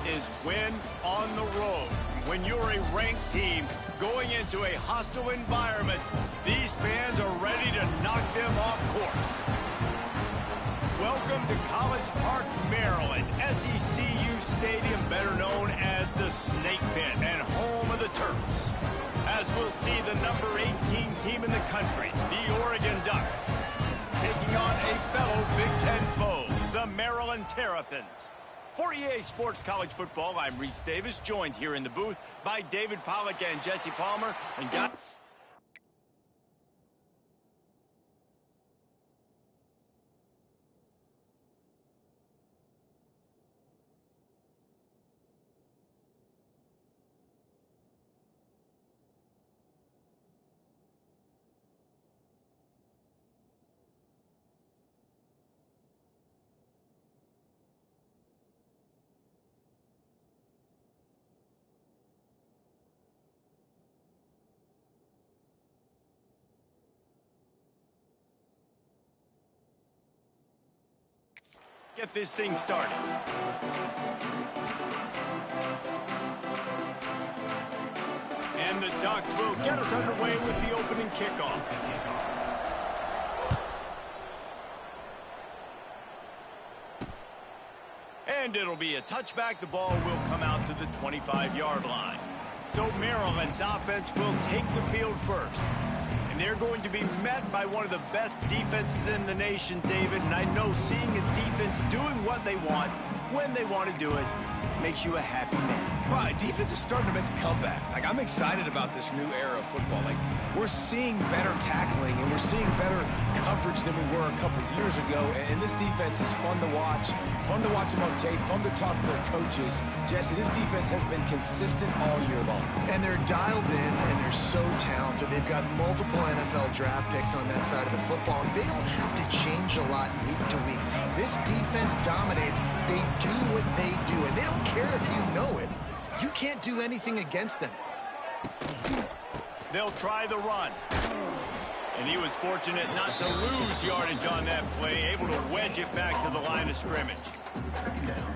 is win on the road. When you're a ranked team going into a hostile environment, these fans are ready to knock them off course. Welcome to College Park, Maryland, SECU Stadium, better known as the Snake Pit and home of the Terps. As we'll see the number 18 team in the country, the Oregon Ducks, taking on a fellow Big Ten foe, the Maryland Terrapins. For EA Sports College Football, I'm Reese Davis, joined here in the booth by David Pollack and Jesse Palmer. And get this thing started. And the Ducks will get us underway with the opening kickoff. And it'll be a touchback. The ball will come out to the 25-yard line. So Maryland's offense will take the field first. And they're going to be met by one of the best defenses in the nation, David. And I know seeing a defense doing what they want, when they want to do it, makes you a happy man. Right, defense is starting to make a comeback. Like, I'm excited about this new era of football. Like, we're seeing better tackling and we're seeing better coverage than we were a couple years ago. And this defense is fun to watch them on tape, fun to talk to their coaches. Jesse, this defense has been consistent all year long. And they're dialed in and they're so talented. They've got multiple NFL draft picks on that side of the football, and they don't have to change a lot week to week. This defense dominates. They do what they do, and they don't care if you know it. You can't do anything against them. They'll try the run. And he was fortunate not to lose yardage on that play, able to wedge it back to the line of scrimmage.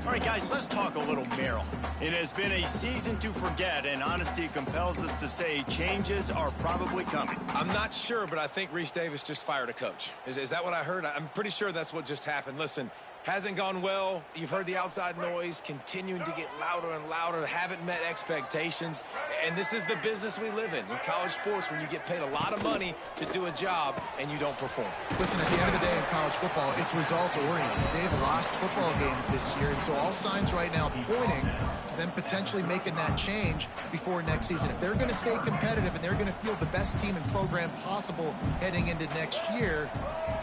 All right, guys, let's talk a little Maryland. It has been a season to forget, and honesty compels us to say changes are probably coming. I'm not sure, but I think Reese Davis just fired a coach. Is that what I heard? I'm pretty sure that's what just happened. Listen, hasn't gone well. You've heard the outside noise continuing to get louder and louder. Haven't met expectations. And this is the business we live in college sports, when you get paid a lot of money to do a job and you don't perform. Listen, at the end of the day in college football, it's results-oriented. They've lost football games this year, and so all signs right now pointing to them potentially making that change before next season. If they're going to stay competitive and they're going to field the best team and program possible heading into next year,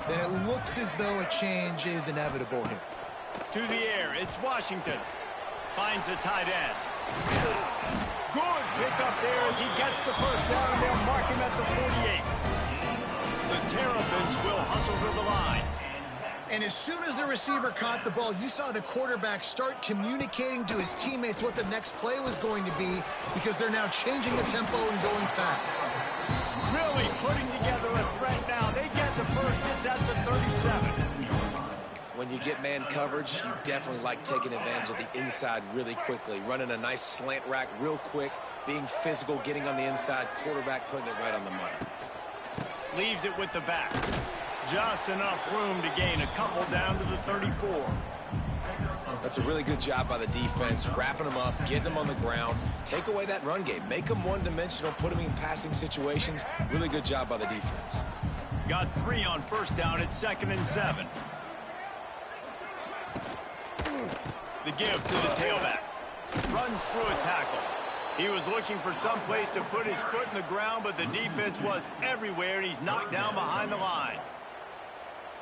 then it looks as though a change is inevitable here. To the air, it's Washington. Finds the tight end. Good pick up there as he gets the first down, and they'll mark him at the 48. The Terrapins will hustle to the line. And as soon as the receiver caught the ball, you saw the quarterback start communicating to his teammates what the next play was going to be, because they're now changing the tempo and going fast. Really putting together a threat now. They get the first. It's at the 37. When you get man coverage, you definitely like taking advantage of the inside really quickly, running a nice slant rack real quick, being physical, getting on the inside, quarterback putting it right on the money. Leaves it with the back. Just enough room to gain a couple down to the 34. That's a really good job by the defense, wrapping them up, getting them on the ground, take away that run game, make them one-dimensional, put them in passing situations. Really good job by the defense. Got 3 on first down at 2nd and 7. The give to the tailback. Runs through a tackle. He was looking for some place to put his foot in the ground, but the defense was everywhere, and he's knocked down behind the line.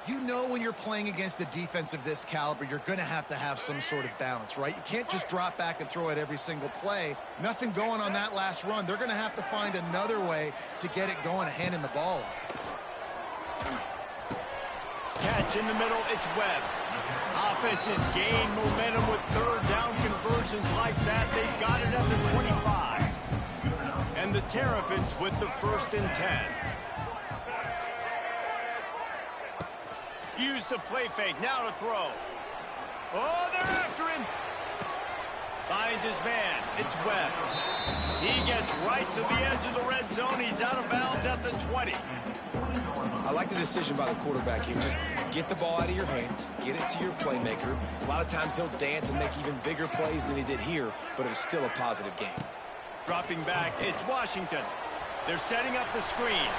You know when you're playing against a defense of this caliber, you're going to have some sort of balance, right? You can't just drop back and throw it every single play. Nothing going on that last run. They're going to have to find another way to get it going, handing the ball off. Catch in the middle, it's Webb. Offenses gain momentum with third down conversions like that. They've got it at the 25. And the Terrapins with the 1st and 10. Use the play fake, now to throw. Oh, they're after him. finds his man. It's Webb. He gets right to the edge of the red zone. He's out of bounds at the 20. I like the decision by the quarterback here. Just get the ball out of your hands, get it to your playmaker. A lot of times he'll dance and make even bigger plays than he did here, but it was still a positive game. Dropping back, it's Washington. They're setting up the screen.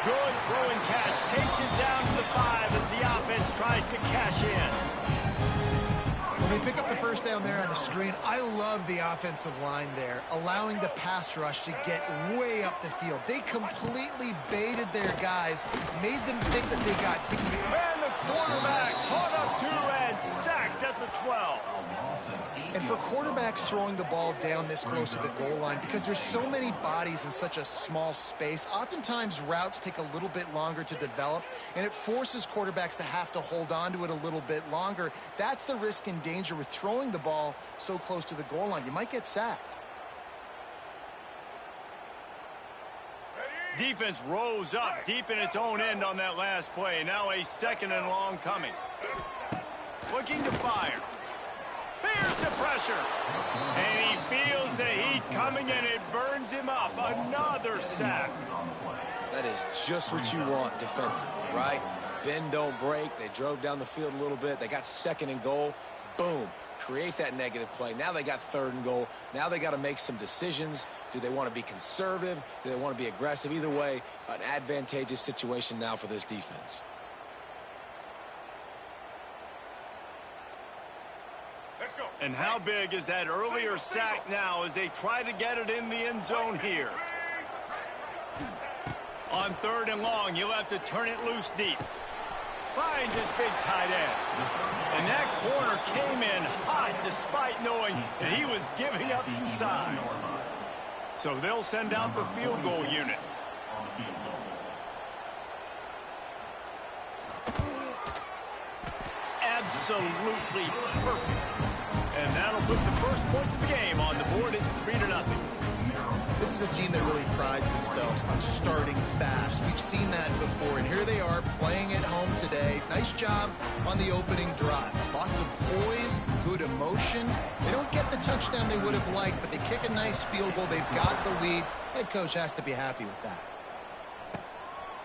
Good throw and catch. Takes it down to the 5 as the offense tries to cash in. Well, they pick up the first down there on the screen. I love the offensive line there, allowing the pass rush to get way up the field. They completely baited their guys, made them think that they got... And the quarterback caught up 2 and sacked at the 12. And for quarterbacks throwing the ball down this close to the goal line, because there's so many bodies in such a small space, oftentimes routes take a little bit longer to develop, and it forces quarterbacks to have to hold on to it a little bit longer. That's the risk and danger with throwing the ball so close to the goal line. You might get sacked. Defense rose up deep in its own end on that last play. Now a 2nd and long coming. Looking to fire. There's the pressure. And he feels the heat coming, and it burns him up. Another sack. That is just what you want defensively, right? Bend, don't break. They drove down the field a little bit. They got 2nd and goal. Boom. Create that negative play. Now they got 3rd and goal. Now they got to make some decisions. Do they want to be conservative? Do they want to be aggressive? Either way, an advantageous situation now for this defense. And how big is that earlier sack now as they try to get it in the end zone here? On 3rd and long, you'll have to turn it loose deep. Finds his big tight end. And that corner came in hot despite knowing that he was giving up some size. So they'll send out the field goal unit. Absolutely perfect. And that'll put the first points of the game on the board. It's 3-0. This is a team that really prides themselves on starting fast. We've seen that before, and here they are playing at home today. Nice job on the opening drive. Lots of poise, good emotion. They don't get the touchdown they would have liked, but they kick a nice field goal. They've got the lead. Head coach has to be happy with that.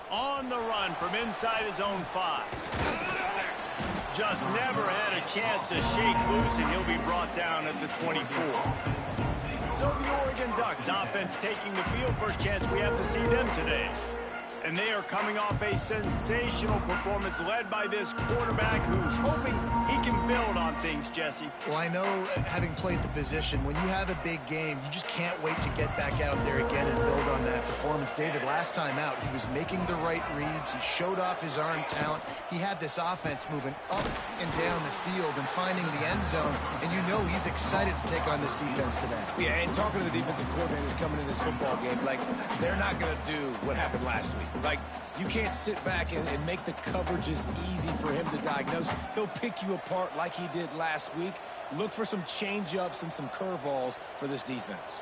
On the run from inside his own 5. Just never had a chance to shake loose, and he'll be brought down at the 24. So the Oregon Ducks offense taking the field. First chance we have to see them today. And they are coming off a sensational performance led by this quarterback who's hoping he can build on things, Jesse. Well, I know, having played the position, when you have a big game, you just can't wait to get back out there again and build on that performance. David, last time out, he was making the right reads. He showed off his arm talent. He had this offense moving up and down the field and finding the end zone. And you know he's excited to take on this defense today. Yeah, and talking to the defensive coordinators coming in this football game, like, they're not going to do what happened last week. Like, you can't sit back and make the coverages easy for him to diagnose. He'll pick you apart like he did last week. Look for some change-ups and some curveballs for this defense.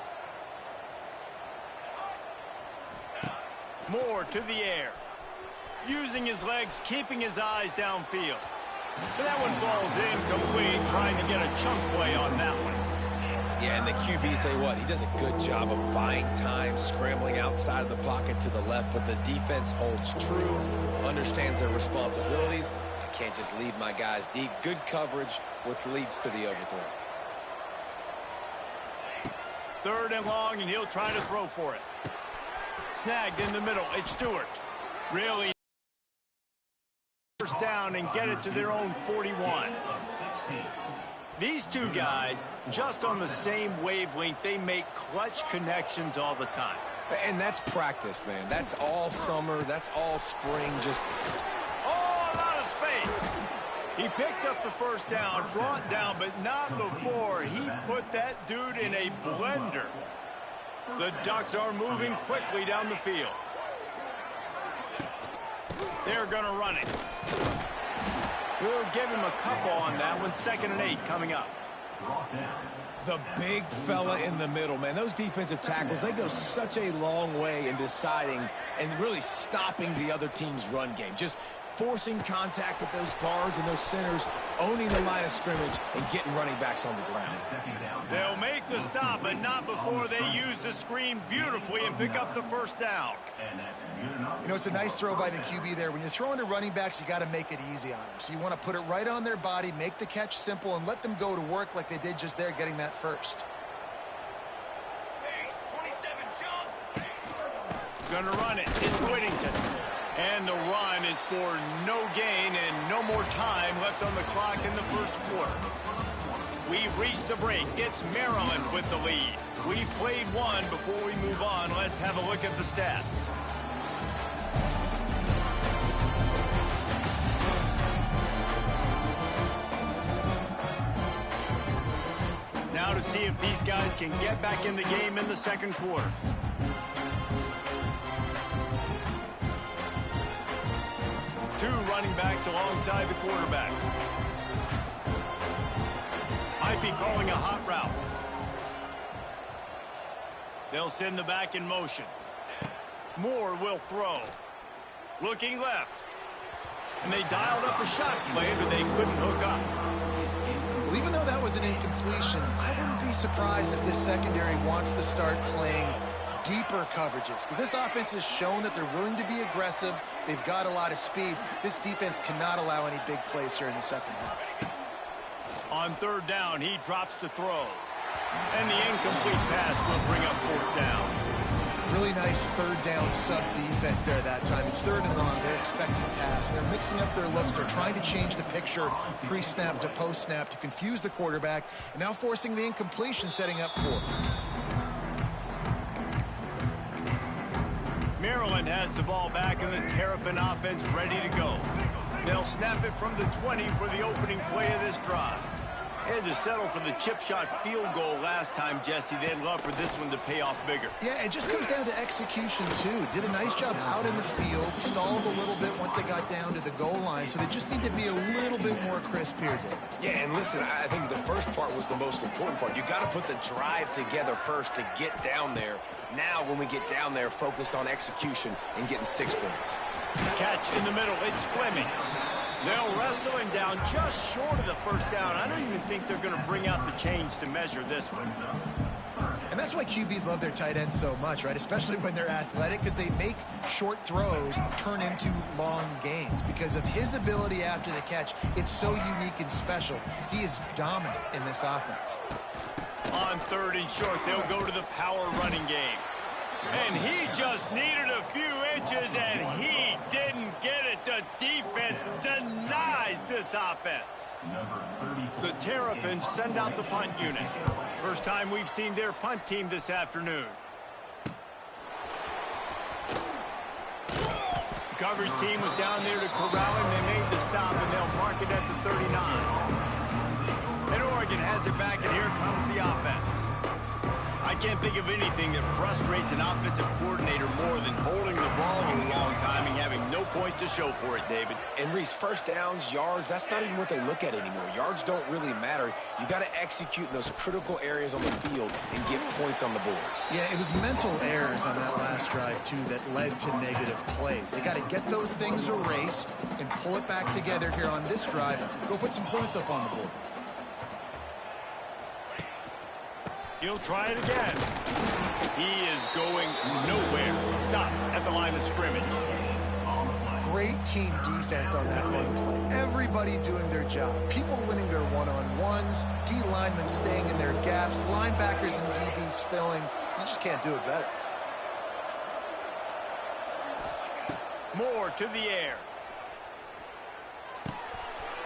Moore to the air. Using his legs, keeping his eyes downfield. But that one falls incomplete, trying to get a chunk play on that one. Yeah, and the QB, tell you what, he does a good job of buying time, scrambling outside of the pocket to the left, but the defense holds true, understands their responsibilities. I can't just leave my guys deep. Good coverage, which leads to the overthrow. 3rd and long, and he'll try to throw for it. Snagged in the middle. It's Stewart. Really first down and get it to their own 41. These two guys, just on the same wavelength, they make clutch connections all the time. And that's practice, man. That's all summer. That's all spring. Just a lot of space. He picks up the first down, brought down, but not before he put that dude in a blender. The Ducks are moving quickly down the field. They're going to run it. We'll give him a couple on that one. 2nd and 8 coming up. the big fella in the middle, man. Those defensive tackles, they go such a long way in deciding and really stopping the other team's run game. Just forcing contact with those guards and those centers, owning the line of scrimmage, and getting running backs on the ground. stop, but not before they use the screen beautifully and pick up the first down. You know, it's a nice throw by the QB there. When you're throwing to running backs, you got to make it easy on them. So you want to put it right on their body, make the catch simple, and let them go to work like they did just there, getting that first. Gonna run it. It's Whittington. And the run is for no gain and no more time left on the clock in the first quarter. We've reached the break. It's Maryland with the lead. We've played one. Before we move on, let's have a look at the stats. Now to see if these guys can get back in the game in the second quarter. Two running backs alongside the quarterback. Might be calling a hot route. They'll send the back in motion. Moore will throw. Looking left. And they dialed up a shot play, but they couldn't hook up. Well, even though that was an incompletion, I wouldn't be surprised if this secondary wants to start playing deeper coverages, because this offense has shown that they're willing to be aggressive. They've got a lot of speed. This defense cannot allow any big plays here in the second half. On third down, he drops to throw. And the incomplete pass will bring up fourth down. Really nice third down sub defense there that time. It's third and long. They're expecting pass. They're mixing up their looks. They're trying to change the picture pre-snap to post-snap to confuse the quarterback, and now forcing the incompletion, setting up fourth. Maryland has the ball back, and the Terrapin offense ready to go. They'll snap it from the 20 for the opening play of this drive. They had to settle for the chip shot field goal last time, Jesse. They'd love for this one to pay off bigger. Yeah, it just comes down to execution, too. Did a nice job out in the field, stalled a little bit once they got down to the goal line, so they just need to be a little bit more crisp here, Dave. Yeah, and listen, I think the first part was the most important part. You got to put the drive together first to get down there. Now, when we get down there, focus on execution and getting 6 points. Catch in the middle. It's Fleming. They'll wrestle him down just short of the first down. I don't even think they're going to bring out the chains to measure this one. And that's why QBs love their tight ends so much, right? Especially when they're athletic, because they make short throws turn into long gains. Because of his ability after the catch, it's so unique and special. He is dominant in this offense. On third and short, they'll go to the power running game. And he just needed a few inches, and he didn't get it. The defense denies this offense. The Terrapins send out the punt unit. First time we've seen their punt team this afternoon. The coverage team was down there to corral him. They made the stop, and they'll mark it at the 39. And Oregon has it back, and here comes the offense. I can't think of anything that frustrates an offensive coordinator more than holding the ball a long time and having no points to show for it, David. And Reese, first downs, yards, that's not even what they look at anymore. Yards don't really matter. You got to execute in those critical areas on the field and get points on the board. Yeah, it was mental errors on that last drive, too, that led to negative plays. They got to get those things erased and pull it back together here on this drive. Go put some points up on the board. He'll try it again. He is going nowhere. Stop at the line of scrimmage. Great team defense on that one play. Everybody doing their job. People winning their one-on-ones, D linemen staying in their gaps, linebackers and DBs filling. You just can't do it better. Moore to the air.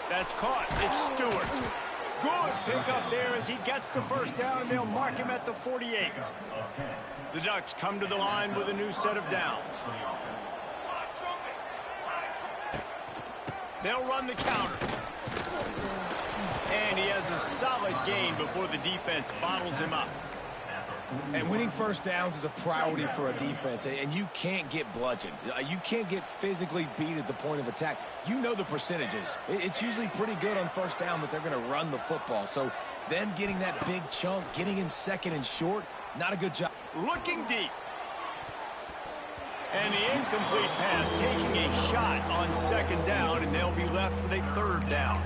That's caught. It's Stewart. Good pickup there as he gets the first down, and they'll mark him at the 48. The Ducks come to the line with a new set of downs. They'll run the counter. And he has a solid gain before the defense bottles him up. And winning first downs is a priority for a defense, and you can't get bludgeoned. You can't get physically beat at the point of attack. You know the percentages. It's usually pretty good on first down that they're going to run the football. So them getting that big chunk, getting in second and short, not a good job. Looking deep. And the incomplete pass taking a shot on second down, and they'll be left with a third down.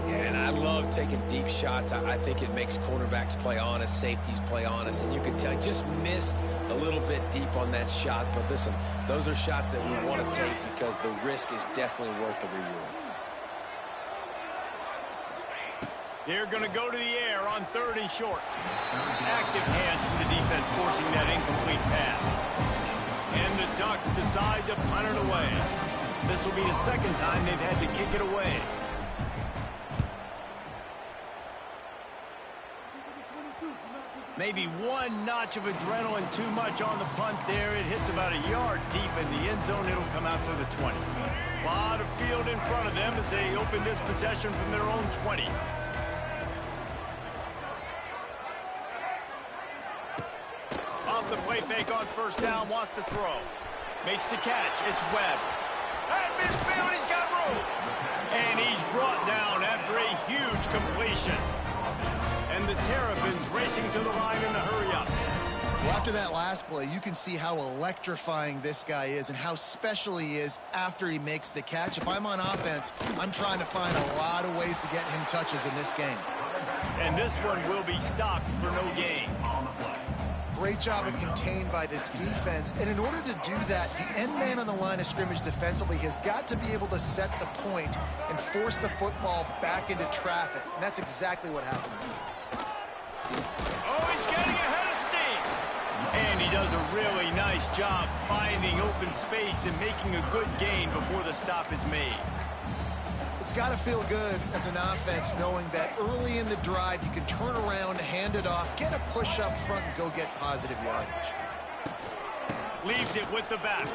Yeah, and I love taking deep shots. I think it makes cornerbacks play honest, safeties play honest, and you can tell just missed a little bit deep on that shot. But listen, those are shots that we want to take because the risk is definitely worth the reward. They're going to go to the air on 3rd and short. Active hands from the defense forcing that incomplete pass. And the Ducks decide to punt it away. This will be the 2nd time they've had to kick it away. Maybe one notch of adrenaline too much on the punt there. It hits about a yard deep in the end zone. It'll come out to the 20. A lot of field in front of them as they open this possession from their own 20. Off the play fake on 1st down, wants to throw. Makes the catch. It's Webb. At midfield, he's got room. And he's brought down after a huge completion. And the Terrapins racing to the line in the hurry-up. Well, after that last play, you can see how electrifying this guy is and how special he is after he makes the catch. If I'm on offense, I'm trying to find a lot of ways to get him touches in this game. And this one will be stopped for no gain. Great job of contained by this defense. And in order to do that, the end man on the line of scrimmage defensively has got to be able to set the point and force the football back into traffic. And that's exactly what happened. Oh, he's getting ahead of steam. And he does a really nice job finding open space and making a good gain before the stop is made. It's got to feel good as an offense knowing that early in the drive you can turn around, hand it off, get a push up front, and go get positive yardage. Leaves it with the back.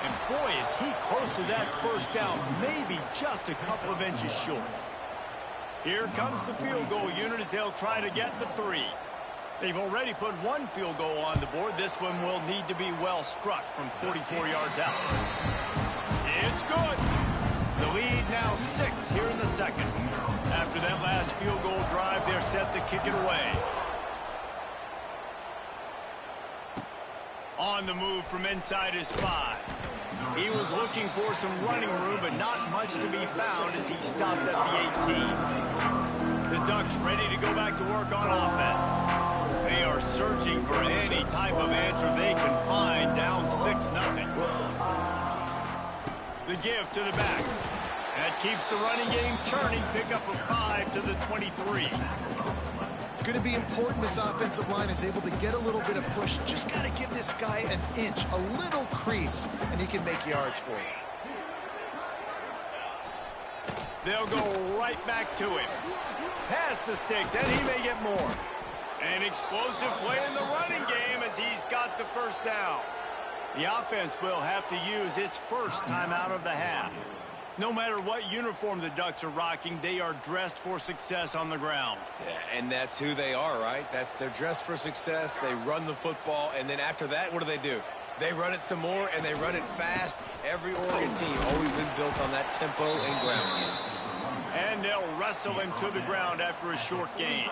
And boy, is he close to that 1st down, maybe just a couple of inches short. Here comes the field goal unit as they'll try to get the 3. They've already put 1 field goal on the board. This one will need to be well struck from 44 yards out. It's good. The lead now 6 here in the 2nd. After that last field goal drive, they're set to kick it away. On the move from inside his 5. He was looking for some running room, but not much to be found as he stopped at the 18. The Ducks ready to go back to work on offense. They are searching for any type of answer they can find, down 6-0. The give to the back. That keeps the running game churning. Pick up a 5 to the 23. It's going to be important this offensive line is able to get a little bit of push. Just got to give this guy an inch, a little crease, and he can make yards for you. They'll go right back to him. Past the sticks, and he may get more. An explosive play in the running game as he's got the 1st down. The offense will have to use its 1st timeout of the half. No matter what uniform the Ducks are rocking, they are dressed for success on the ground. Yeah, and that's who they are, right? They're dressed for success. They run the football, and then after that, what do? They run it some more, and they run it fast. Every Oregon team always been built on that tempo and ground game. And they'll wrestle him to the ground after a short gain.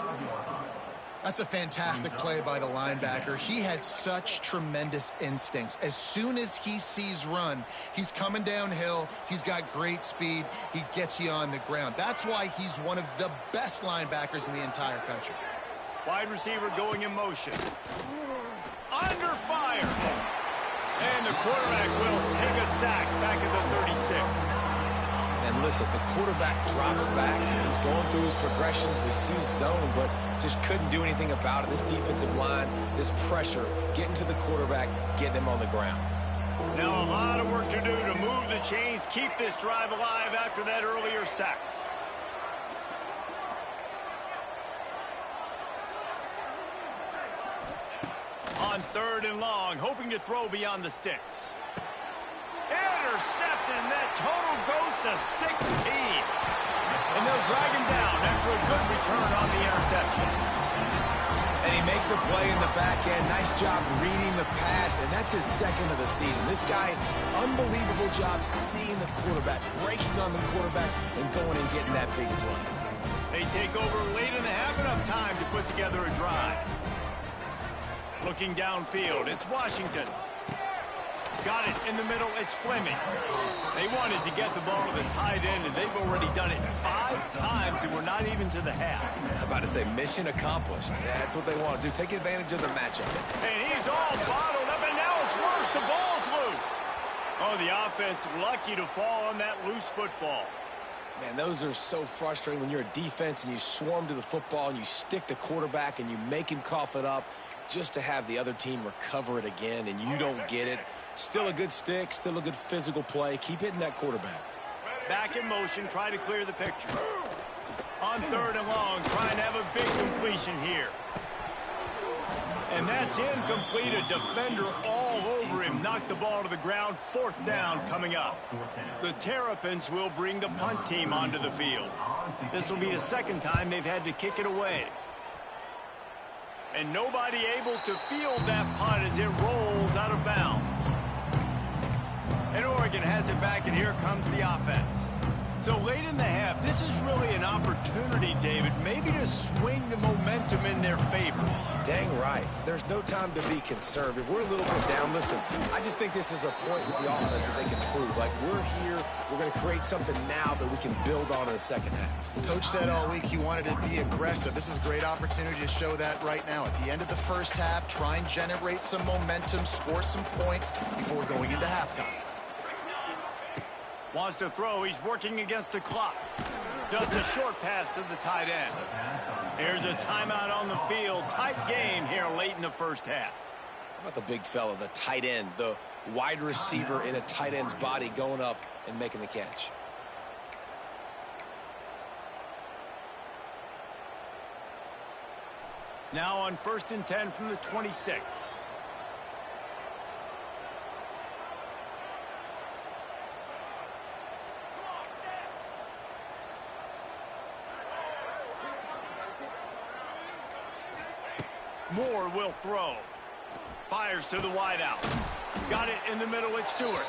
That's a fantastic play by the linebacker. He has such tremendous instincts. As soon as he sees run, he's coming downhill. He's got great speed. He gets you on the ground. That's why he's one of the best linebackers in the entire country. Wide receiver going in motion. Under fire. And the quarterback will take a sack back at the 36. And listen, the quarterback drops back, and he's going through his progressions. We see zone, but just couldn't do anything about it. This defensive line, this pressure, getting to the quarterback, getting him on the ground. Now a lot of work to do to move the chains, keep this drive alive after that earlier sack. On 3rd and long, hoping to throw beyond the sticks. Intercepted, and that total goes to 16. And they'll drag him down after a good return on the interception. And he makes a play in the back end. Nice job reading the pass, and that's his 2nd of the season. This guy, unbelievable job seeing the quarterback, breaking on the quarterback, and going and getting that big play. They take over late and have enough time to put together a drive. Looking downfield, it's Washington. Got it in the middle. It's Fleming. They wanted to get the ball to the tight end, and they've already done it 5 times, and we're not even to the half. I'm about to say mission accomplished. Yeah, that's what they want to do. Take advantage of the matchup. And he's all bottled up, and now it's worse. The ball's loose. Oh, the offense lucky to fall on that loose football. Man, those are so frustrating when you're a defense and you swarm to the football and you stick the quarterback and you make him cough it up just to have the other team recover it again, and you don't get it. Still a good stick, still a good physical play. Keep hitting that quarterback. Back in motion, try to clear the picture. On 3rd and long, trying to have a big completion here. And that's incomplete. A defender all over him. Knocked the ball to the ground. 4th down coming up. The Terrapins will bring the punt team onto the field. This will be the 2nd time they've had to kick it away. And nobody able to field that punt as it rolls out of bounds. And Oregon has it back, and here comes the offense. So late in the half, this is really an opportunity, David, maybe to swing the momentum in their favor. Dang right. There's no time to be concerned. If we're a little bit down, listen, I just think this is a point with the offense that they can prove. Like, we're here, we're going to create something now that we can build on in the 2nd half. Coach said all week he wanted to be aggressive. This is a great opportunity to show that right now. At the end of the 1st half, try and generate some momentum, score some points before going into halftime. Wants to throw. He's working against the clock. Does the short pass to the tight end. Here's a timeout on the field. Tight game here late in the 1st half. How about the big fella, the tight end, the wide receiver in a tight end's body going up and making the catch? Now on 1st and 10 from the 26. Moore will throw. Fires to the wideout. Got it in the middle. It's Stewart.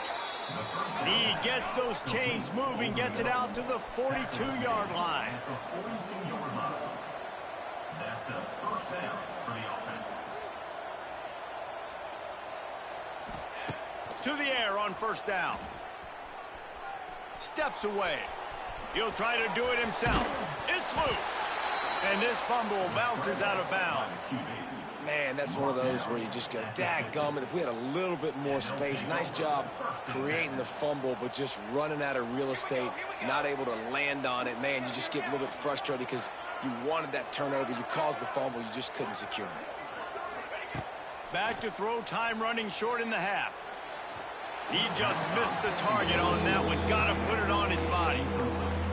He gets those chains moving, gets it out to the 42-yard line. That's a 1st down for the offense. To the air on 1st down. Steps away. He'll try to do it himself. It's loose. And this fumble bounces out of bounds. Man, that's one of those where you just go, dadgummit, if we had a little bit more space. Nice job creating the fumble, but just running out of real estate, not able to land on it. Man, you just get a little bit frustrated because you wanted that turnover. You caused the fumble. You just couldn't secure it. Back to throw, time running short in the half. He just missed the target on that one. Got to put it on his body.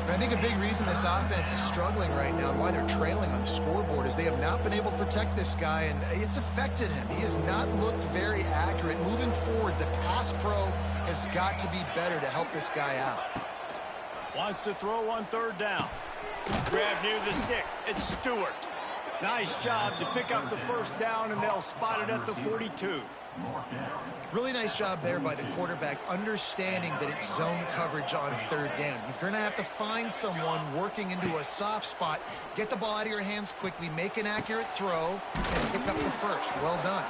I think a big reason this offense is struggling right now and why they're trailing on the scoreboard is they have not been able to protect this guy, and it's affected him. He has not looked very accurate. Moving forward, the pass pro has got to be better to help this guy out. Wants to throw on 3rd down. Grab near the sticks. It's Stewart. Nice job to pick up the 1st down, and they'll spot it at the 42. Really nice job there by the quarterback, understanding that it's zone coverage on 3rd down. You're going to have to find someone working into a soft spot, get the ball out of your hands quickly, make an accurate throw, and pick up the 1st. Well done.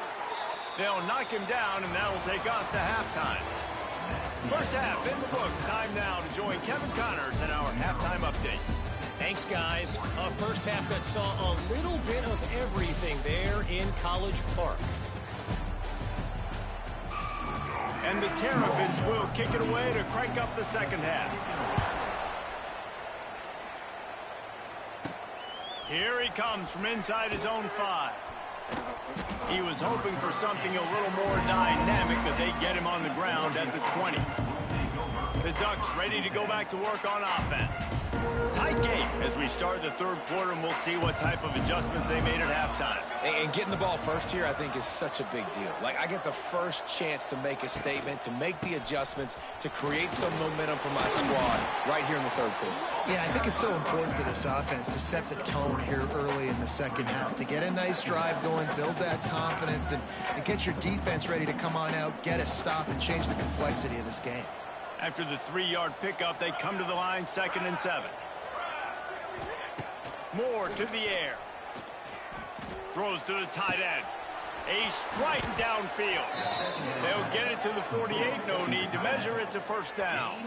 They'll knock him down, and that'll take us to halftime. 1st half in the books. Time now to join Kevin Connors in our halftime update. Thanks, guys. A 1st half that saw a little bit of everything there in College Park. And the Terrapins will kick it away to crank up the 2nd half. Here he comes from inside his own 5. He was hoping for something a little more dynamic, but they get him on the ground at the 20. The Ducks ready to go back to work on offense. Tight game as we start the 3rd quarter, and we'll see what type of adjustments they made at halftime. And getting the ball first here, I think, is such a big deal. Like, I get the first chance to make a statement, to make the adjustments, to create some momentum for my squad right here in the 3rd quarter. Yeah, I think it's so important for this offense to set the tone here early in the 2nd half, to get a nice drive going, build that confidence, and get your defense ready to come on out, get a stop, and change the complexity of this game. After the 3-yard pickup, they come to the line, 2nd and 7. Moore to the air. Throws to the tight end. A strike downfield. They'll get it to the 48. No need to measure. It's a first down.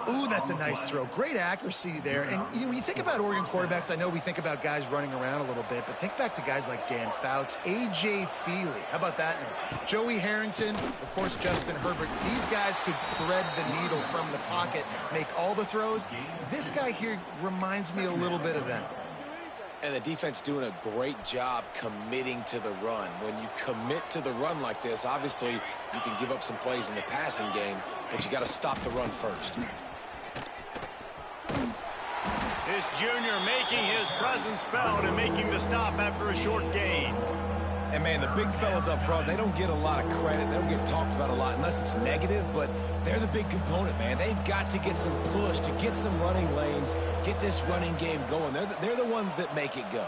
Ooh, that's a nice throw. Great accuracy there. And when you think about Oregon quarterbacks, I know we think about guys running around a little bit, but think back to guys like Dan Fouts, A.J. Feely. How about that name? Joey Harrington, of course, Justin Herbert. These guys could thread the needle from the pocket, make all the throws. This guy here reminds me a little bit of them. And the defense doing a great job committing to the run. When you commit to the run like this, obviously you can give up some plays in the passing game, but you got to stop the run first. This junior making his presence felt and making the stop after a short gain. And, man, the big fellas up front, they don't get a lot of credit. They don't get talked about a lot unless it's negative, but they're the big component, man. They've got to get some push, to get some running lanes, get this running game going. They're the ones that make it go.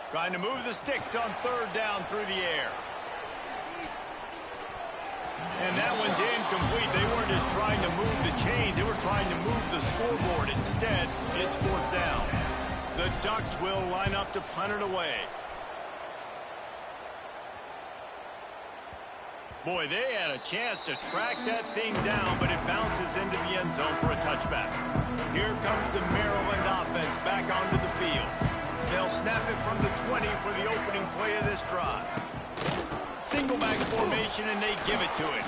Trying to move the sticks on third down through the air. And that one's incomplete. They weren't just trying to move the chains. They were trying to move the scoreboard. Instead, it's fourth down. The Ducks will line up to punt it away. Boy, they had a chance to track that thing down, but it bounces into the end zone for a touchback. Here comes the Maryland offense back onto the field. They'll snap it from the 20 for the opening play of this drive. Single back formation, and they give it to him.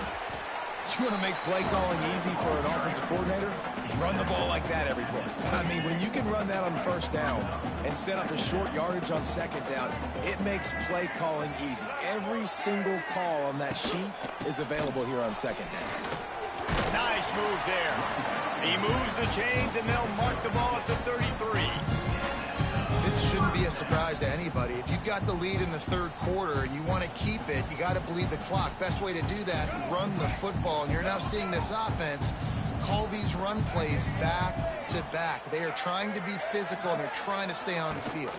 You want to make play calling easy for an offensive coordinator? Run the ball like that every play. I mean, when you can run that on first down and set up a short yardage on second down, it makes play calling easy. Every single call on that sheet is available here on second down. Nice move there. He moves the chains, and they'll mark the ball at the 33. This shouldn't be a surprise to anybody. If you've got the lead in the third quarter and you want to keep it, you got to bleed the clock. Best way to do that, run the football. And you're now seeing this offense call these run plays back to back. They are trying to be physical, and they're trying to stay on the field.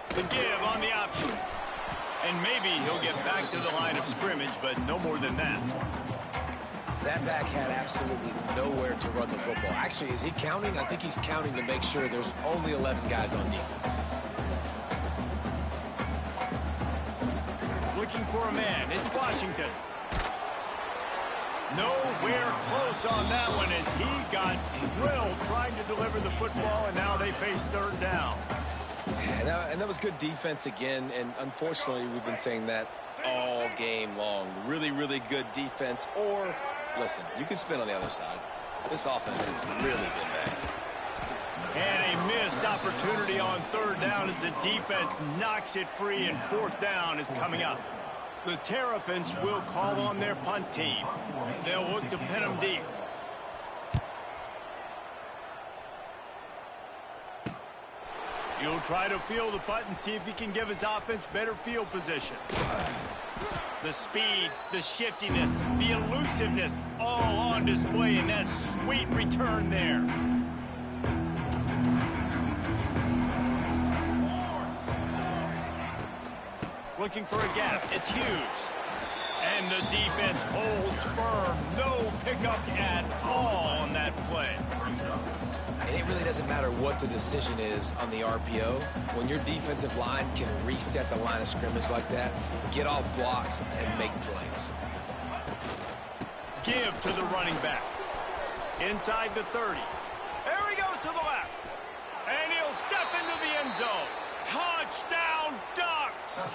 The give on the option. And maybe he'll get back to the line of scrimmage, but no more than that. That back had absolutely nowhere to run the football. Actually, is he counting? I think he's counting to make sure there's only 11 guys on defense. Looking for a man. It's Washington. Nowhere close on that one as he got drilled trying to deliver the football, and now they face third down. And that was good defense again, and unfortunately we've been saying that all game long. Really, really good defense, or, listen, you can spin on the other side. This offense has really been bad. And a missed opportunity on third down as the defense knocks it free, and fourth down is coming up. The Terrapins will call on their punt team. They'll look to pin them deep. He'll try to field the punt and see if he can give his offense better field position. The speed, the shiftiness, the elusiveness, all on display in that sweet return there. Looking for a gap. It's Hughes. And the defense holds firm. No pickup at all on that play. And it really doesn't matter what the decision is on the RPO. When your defensive line can reset the line of scrimmage like that, get off blocks and make plays. Give to the running back. Inside the 30. There he goes to the left. And he'll step into the end zone. Touchdown, Ducks!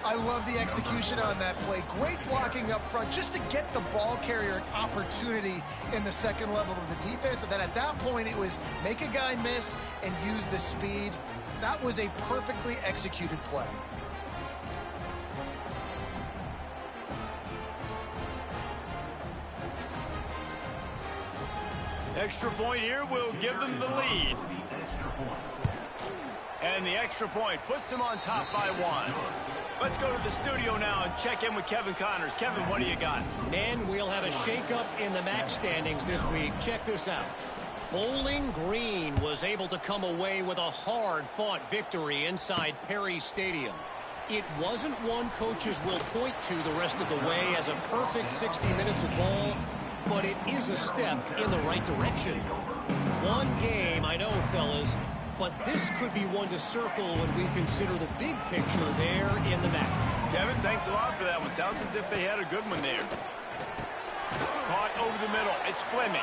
I love the execution on that play. Great blocking up front just to get the ball carrier an opportunity in the second level of the defense. And then at that point, it was make a guy miss and use the speed. That was a perfectly executed play. Extra point here will give them the lead. And the extra point puts them on top by one. Let's go to the studio now and check in with Kevin Connors. Kevin, what do you got? And we'll have a shakeup in the MAC standings this week. Check this out. Bowling Green was able to come away with a hard-fought victory inside Perry Stadium. It wasn't one coaches will point to the rest of the way as a perfect 60 minutes of ball, but it is a step in the right direction. One game, I know, fellas, but this could be one to circle when we consider the big picture there in the map. Kevin, thanks a lot for that one. Sounds as if they had a good one there. Caught over the middle. It's Fleming.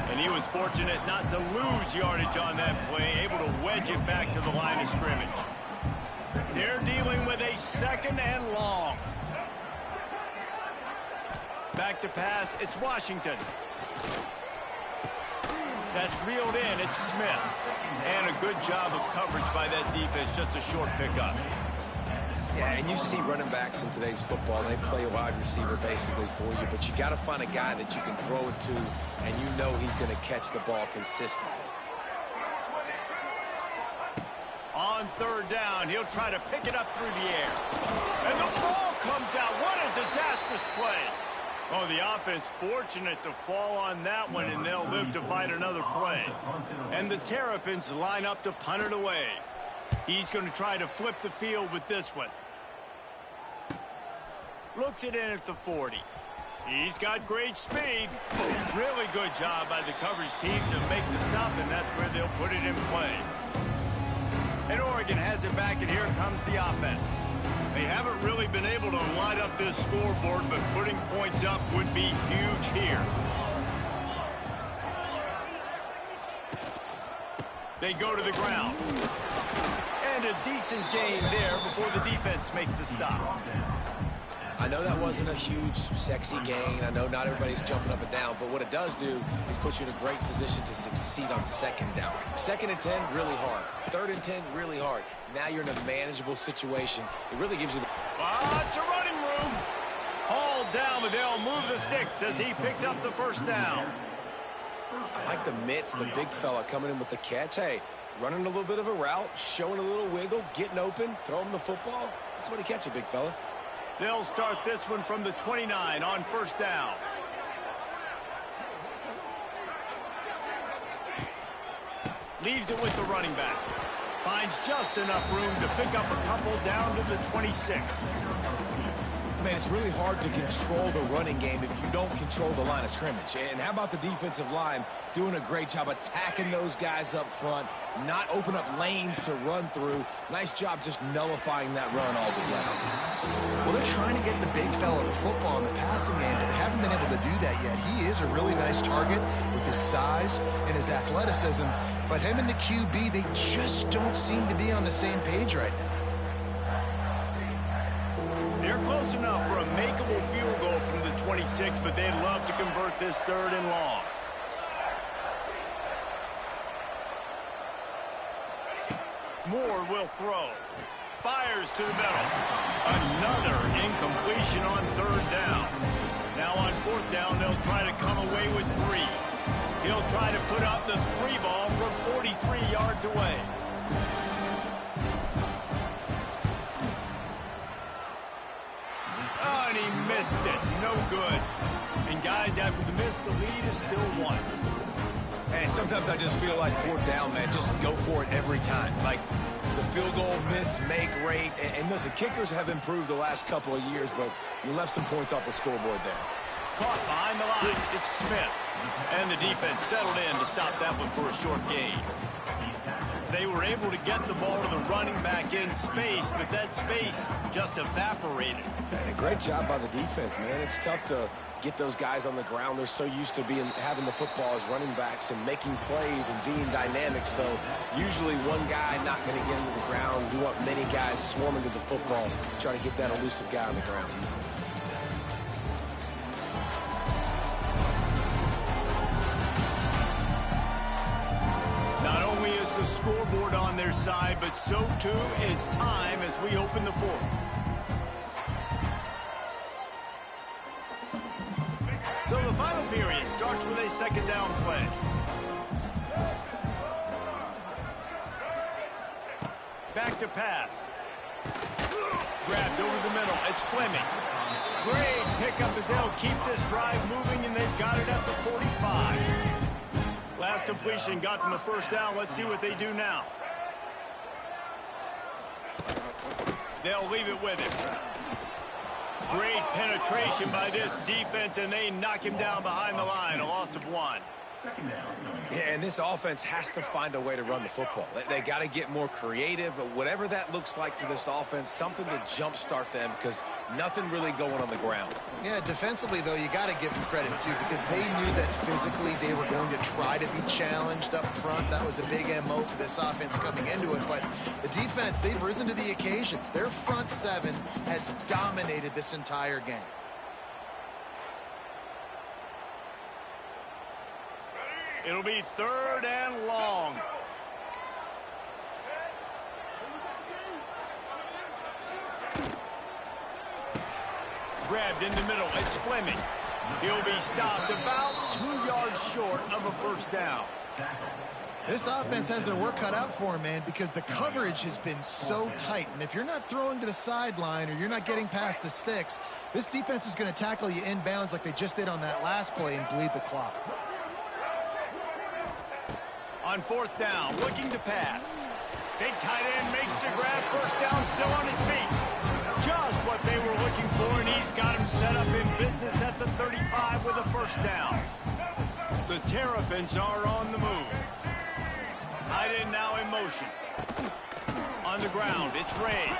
And he was fortunate not to lose yardage on that play, able to wedge it back to the line of scrimmage. They're dealing with a 2nd and long. Back to pass. It's Washington. That's reeled in. It's Smith. And a good job of coverage by that defense. Just a short pickup. Yeah, and you see running backs in today's football, they play a wide receiver basically for you, but you got to find a guy that you can throw it to, and you know he's going to catch the ball consistently. On 3rd down, he'll try to pick it up through the air. And the ball comes out. What a disastrous play. Oh, the offense fortunate to fall on that one, and they'll live to fight another play. And the Terrapins line up to punt it away. He's going to try to flip the field with this one. Looks it in at the 40. He's got great speed. Really good job by the coverage team to make the stop, and that's where they'll put it in play. And Oregon has it back, and here comes the offense. They haven't really been able to light up this scoreboard, but putting points up would be huge here. They go to the ground. And a decent gain there before the defense makes the stop. I know that wasn't a huge, sexy gain. I know not everybody's jumping up and down, but what it does do is put you in a great position to succeed on 2nd down. 2nd and 10, really hard. 3rd and 10, really hard. Now you're in a manageable situation. It really gives you the... It's a running room. Hauled down, but they'll move the sticks as he picks up the 1st down. I like the mitts, the big fella coming in with the catch. Hey, running a little bit of a route, showing a little wiggle, getting open, throw him the football. That's what he catch it, big fella. They'll start this one from the 29 on 1st down. Leaves it with the running back. Finds just enough room to pick up a couple down to the 26. Man, it's really hard to control the running game if you don't control the line of scrimmage. And how about the defensive line doing a great job attacking those guys up front, not open up lanes to run through. Nice job just nullifying that run altogether. Well, they're trying to get the big fella the football in the passing game, but they haven't been able to do that yet. He is a really nice target with his size and his athleticism, but him and the QB, they just don't seem to be on the same page right now. They're close enough for a makeable field goal from the 26, but they'd love to convert this 3rd and long. Moore will throw. Fires to the middle. Another incompletion on 3rd down. Now on 4th down, they'll try to come away with 3. He'll try to put up the 3 ball from 43 yards away. Oh, and he missed it. No good. And guys, after the miss, the lead is still 1. Hey, sometimes I just feel like 4th down, man. Just go for it every time. Like the field goal miss, make rate. And listen, kickers have improved the last couple of years, but you left some points off the scoreboard there. Caught behind the line. It's Smith. And the defense settled in to stop that one for a short gain. They were able to get the ball to the running back in space, but that space just evaporated. And a great job by the defense, man. It's tough to get those guys on the ground. They're so used to having the football as running backs and making plays and being dynamic. So usually one guy not going to get into the ground. You want many guys swarming to the football, trying to get that elusive guy on the ground. Not only is the scoreboard on their side, but so too is time as we open the 4th. So the final period starts with a 2nd down play. Back to pass. Grabbed over the middle. It's Fleming. Great pickup as they'll keep this drive moving, and they've got it at the 45. Last completion got them a 1st down. Let's see what they do now. They'll leave it with him. Great penetration by this defense, and they knock him down behind the line. A loss of 1. Second down. Yeah, and this offense has to find a way to run the football. They got to get more creative, whatever that looks like for this offense, something to jumpstart them because nothing really going on the ground. Yeah, defensively, though, you got to give them credit, too, because they knew that physically they were going to try to be challenged up front. That was a big MO for this offense coming into it. But the defense, they've risen to the occasion. Their front seven has dominated this entire game. It'll be 3rd and long. Grabbed in the middle. It's Fleming. He'll be stopped about 2 yards short of a first down. This offense has their work cut out for them, man, because the coverage has been so tight. And if you're not throwing to the sideline or you're not getting past the sticks, this defense is going to tackle you inbounds like they just did on that last play and bleed the clock. On 4th down, looking to pass. Big tight end makes the grab. First down, still on his feet. Just what they were looking for, and he's got him set up in business at the 35 with a first down. The Terrapins are on the move. Tight end now in motion. On the ground, it's Ray.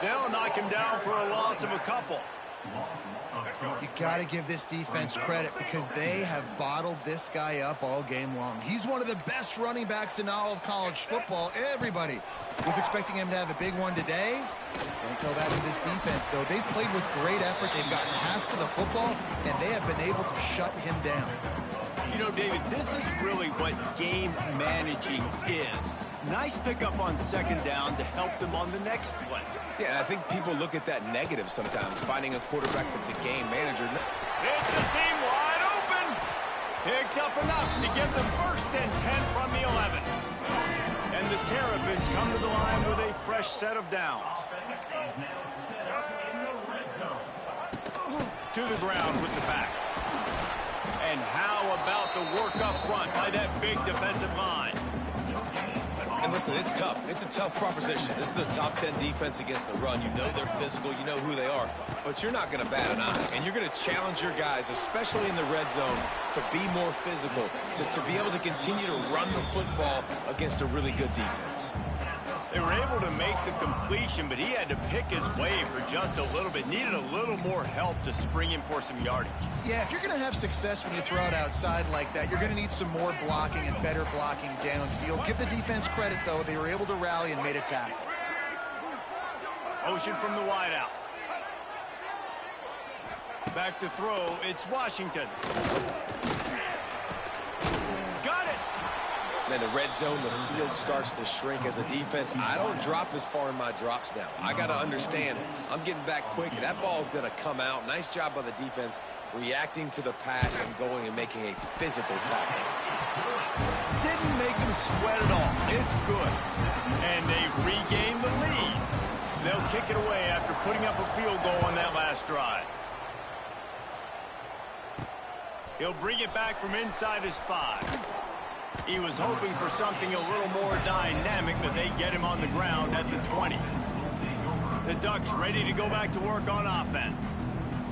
They'll knock him down for a loss of a couple. You got to give this defense credit because they have bottled this guy up all game long. He's one of the best running backs in all of college football. Everybody was expecting him to have a big one today. Don't tell that to this defense, though. They've played with great effort. They've gotten hats to the football, and they have been able to shut him down. You know, David, this is really what game managing is. Nice pickup on 2nd down to help them on the next play. Yeah, I think people look at that negative sometimes, finding a quarterback that's a game manager. It's a seam wide open. Picks up enough to give them 1st and 10 from the 11. And the Terrapins come to the line with a fresh set of downs. To the ground with the back. And how about the work up front by that big defensive line? And listen, it's tough. It's a tough proposition. This is the top 10 defense against the run. You know they're physical. You know who they are. But you're not going to bat an eye. And you're going to challenge your guys, especially in the red zone, to be more physical, to be able to continue to run the football against a really good defense. They were able to make the completion, but he had to pick his way for just a little bit. Needed a little more help to spring him for some yardage. Yeah, if you're going to have success when you throw it outside like that, you're going to need some more blocking and better blocking downfield. Give the defense credit, though. They were able to rally and made a tackle. Motion from the wideout. Back to throw. It's Washington. Got it. Man, the red zone, the field starts to shrink as a defense. I don't drop as far in my drops now. I got to understand, I'm getting back quick. That ball's going to come out. Nice job by the defense reacting to the pass and going and making a physical tackle. Didn't make him sweat at all. It's good. And they've regained the lead. They'll kick it away after putting up a field goal on that last drive. He'll bring it back from inside his 5. He was hoping for something a little more dynamic, but they get him on the ground at the 20. The Ducks ready to go back to work on offense.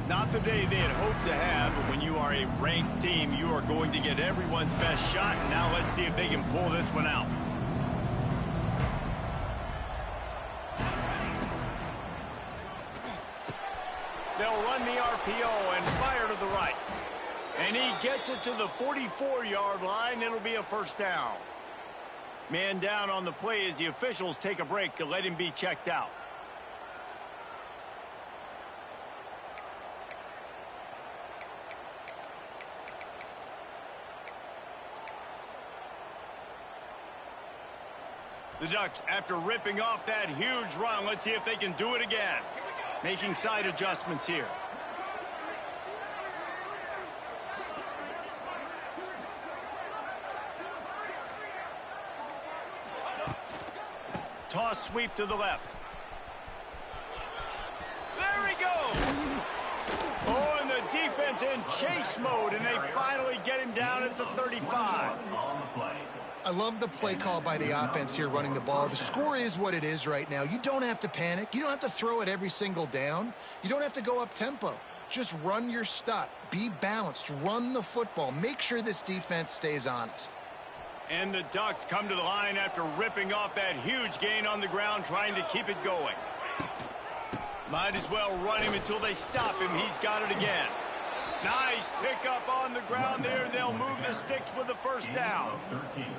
Not the day they had hoped to have, but when you are a ranked team, you are going to get everyone's best shot. And now let's see if they can pull this one out. They'll run the RPO and fire to the right. And he gets it to the 44-yard line. It'll be a first down. Man down on the play as the officials take a break to let him be checked out. The Ducks, after ripping off that huge run, let's see if they can do it again. Making side adjustments here. Toss sweep to the left. There he goes. Oh, and the defense in chase mode, and they finally get him down at the 35. I love the play call by the offense here running the ball. The score is what it is right now. You don't have to panic. You don't have to throw it every single down. You don't have to go up tempo. Just run your stuff. Be balanced. Run the football. Make sure this defense stays honest. And the Ducks come to the line after ripping off that huge gain on the ground, trying to keep it going. Might as well run him until they stop him. He's got it again. Nice pickup on the ground there. They'll move the sticks with the first down.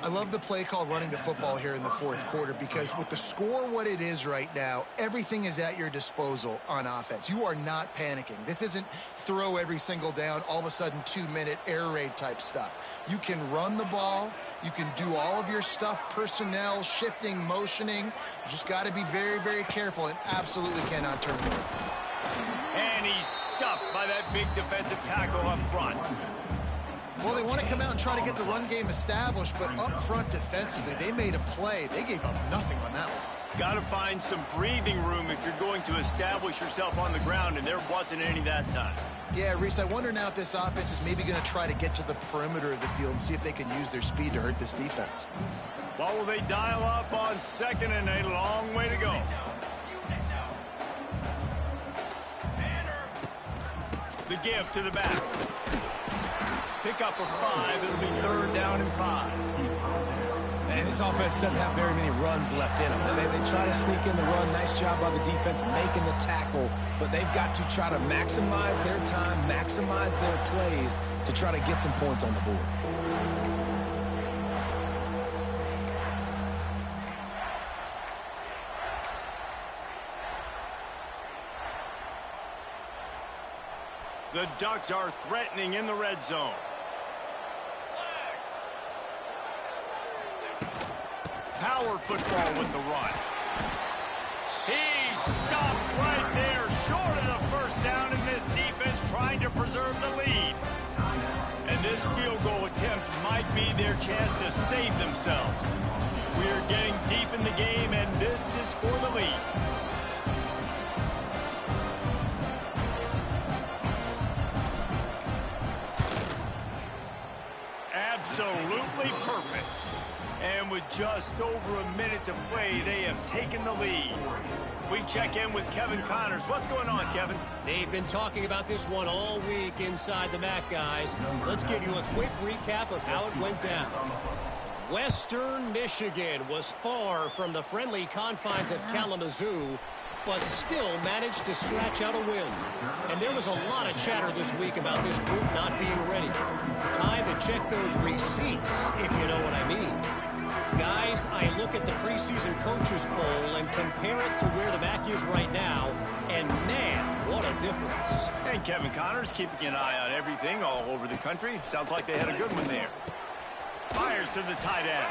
I love the play called running the football here in the fourth quarter, because with the score what it is right now, everything is at your disposal on offense. You are not panicking. This isn't throw every single down, all of a sudden 2-minute air raid type stuff. You can run the ball. You can do all of your stuff, personnel, shifting, motioning. You just got to be very, very careful and absolutely cannot turn it over. And he's stuffed by that big defensive tackle up front. Well, they want to come out and try to get the run game established, but up front defensively, they made a play. They gave up nothing on that one. Got to find some breathing room if you're going to establish yourself on the ground, and there wasn't any that time. Yeah, Reese, I wonder now if this offense is maybe going to try to get to the perimeter of the field and see if they can use their speed to hurt this defense. What will they dial up on second and a long way to go? The give to the back. Pick up of 5. It'll be 3rd down and 5. And this offense doesn't have very many runs left in them. They try to sneak in the run. Nice job by the defense making the tackle. But they've got to try to maximize their time, maximize their plays to try to get some points on the board. The Ducks are threatening in the red zone. Power football with the run. He's stopped right there, short of the first down, and this defense trying to preserve the lead. And this field goal attempt might be their chance to save themselves. We are getting deep in the game, and this is for the lead. Absolutely perfect. And with just over a minute to play, they have taken the lead. We check in with Kevin Connors. What's going on, Kevin? They've been talking about this one all week inside the MAC, guys. Let's give you a quick recap of how it went down. Western Michigan was far from the friendly confines of Kalamazoo, but still managed to scratch out a win. And there was a lot of chatter this week about this group not being ready. Time to check those receipts, if you know what I mean. Guys, I look at the preseason coaches poll and compare it to where the MAC is right now, and man, what a difference. And Kevin Connors keeping an eye on everything all over the country. Sounds like they had a good one there. Fires to the tight end.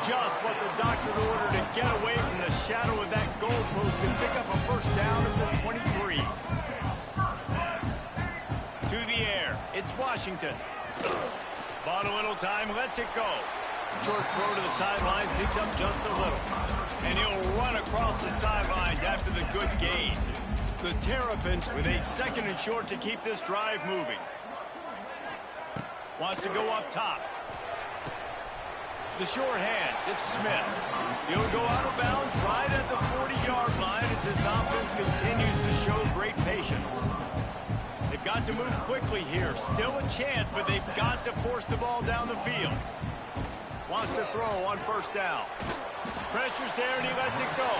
Just what the doctor ordered to get away from the shadow of that goalpost and pick up a first down at the 23. To the air. It's Washington. Bought a little time, lets it go. Short throw to the sideline, picks up just a little. And he'll run across the sidelines after the good gain. The Terrapins with a 2nd and short to keep this drive moving. Wants to go up top. The short hands, it's Smith. He'll go out of bounds right at the 40-yard line as this offense continues to show great patience. They've got to move quickly here. Still a chance, but they've got to force the ball down the field. Wants to throw on first down. Pressure's there, and he lets it go.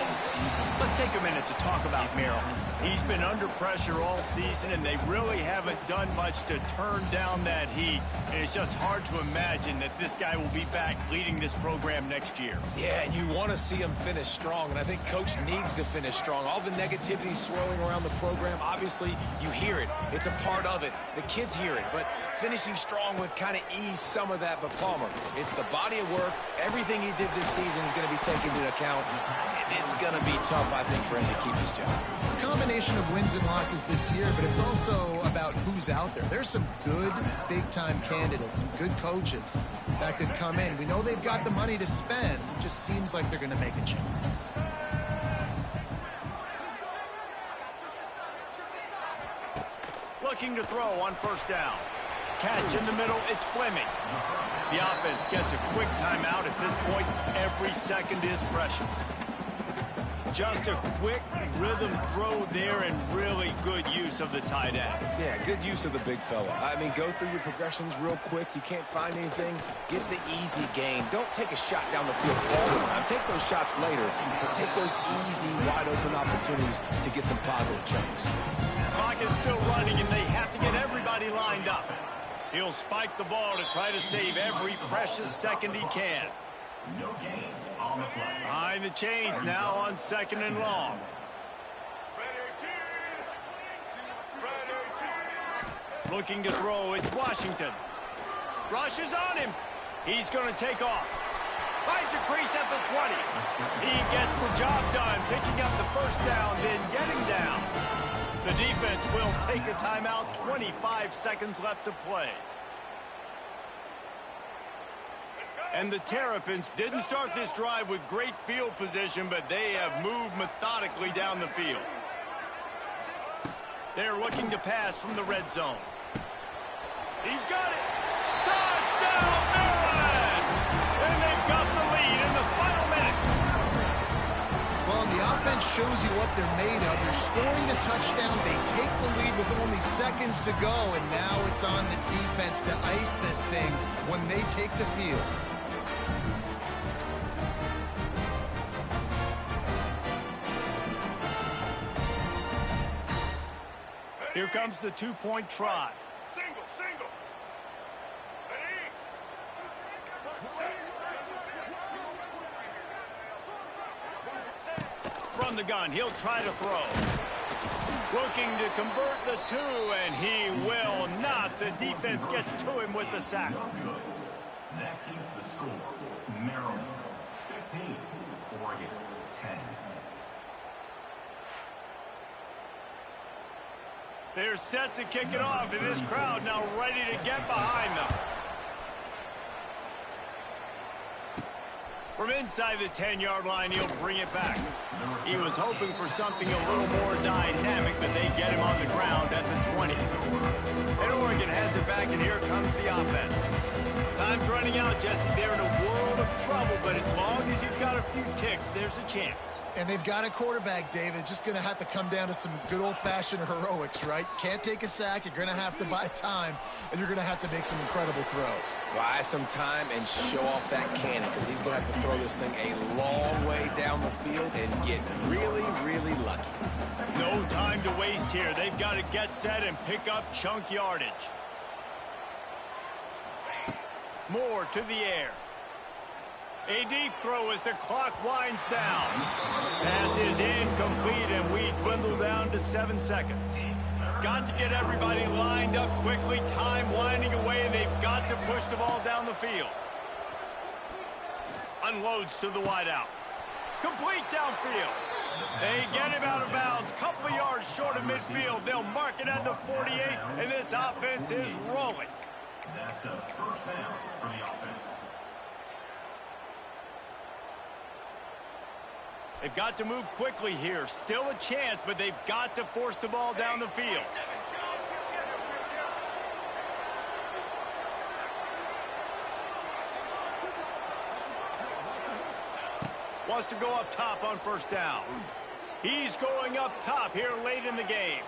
Let's take a minute to talk about Merrill. He's been under pressure all season, and they really haven't done much to turn down that heat. And it's just hard to imagine that this guy will be back leading this program next year. Yeah, and you want to see him finish strong, and I think Coach needs to finish strong. All the negativity swirling around the program, obviously, you hear it. It's a part of it. The kids hear it, but finishing strong would kind of ease some of that. But Palmer, it's the body of work. Everything he did this season is going to be taken into account. And it's going to be tough, I think, for him to keep his job. It's a combination of wins and losses this year, but it's also about who's out there. There's some good big-time candidates, some good coaches that could come in. We know they've got the money to spend. It just seems like they're going to make a change. Looking to throw on first down. Catch in the middle, it's Fleming. The offense gets a quick timeout. At this point, every second is precious. Just a quick rhythm throw there and really good use of the tight end. Yeah, good use of the big fella. I mean, go through your progressions real quick. You can't find anything, get the easy gain. Don't take a shot down the field all the time. Take those shots later, but take those easy, wide-open opportunities to get some positive chunks. Clock is still running, and they have to get everybody lined up. He'll spike the ball to try to save every precious second he can. No gain on the play. Behind the chains now on 2nd and long. Looking to throw, it's Washington. Rushes on him. He's going to take off. Finds a crease at the 20. He gets the job done, picking up the first down, then getting down. The defense will take a timeout, 25 seconds left to play. And the Terrapins didn't start this drive with great field position, but they have moved methodically down the field. They're looking to pass from the red zone. He's got it. Touchdown, Maryland! And they've got the lead in the final minute. Well, and the offense shows you what they're made of. They're scoring a touchdown. They take the lead with only seconds to go, and now it's on the defense to ice this thing when they take the field. Here comes the two-point try. Single. From the gun, he'll try to throw. Looking to convert the two, and he will not. The defense gets to him with the sack. That keeps the score. Maryland 15, Oregon 10. They're set to kick it off, and this crowd now ready to get behind them. From inside the 10-yard line, he'll bring it back. He was hoping for something a little more dynamic, but they get him on the ground at the 20. And Oregon has it back, and here comes the offense. Time's running out, Jesse. They're in a world of trouble, but as long as you've got a few ticks, there's a chance. And they've got a quarterback, David. Just going to have to come down to some good old-fashioned heroics, right? You can't take a sack. You're going to have to buy time, and you're going to have to make some incredible throws. Buy some time and show off that cannon, because he's going to have to throw this thing a long way down the field and get really, really lucky. No time to waste here. They've got to get set and pick up chunk yardage. Moore to the air. A deep throw as the clock winds down. Pass is incomplete, and we dwindle down to 7 seconds. Got to get everybody lined up quickly. Time winding away, and they've got to push the ball down the field. Unloads to the wideout. Complete downfield. They get him out of bounds. Couple of yards short of midfield. They'll mark it at the 48, and this offense is rolling. That's a first down for the offense. They've got to move quickly here. Still a chance, but they've got to force the ball down the field. Wants to go up top on first down. He's going up top here late in the game.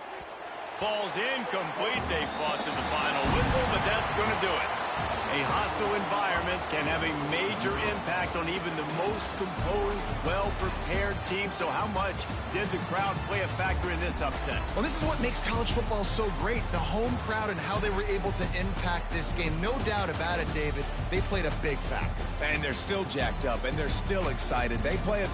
Falls incomplete. They fought to the final whistle, but that's going to do it. A hostile environment can have a major impact on even the most composed, well-prepared team. So how much did the crowd play a factor in this upset? Well, this is what makes college football so great, the home crowd and how they were able to impact this game. No doubt about it, David. They played a big factor. And they're still jacked up, and they're still excited. They play a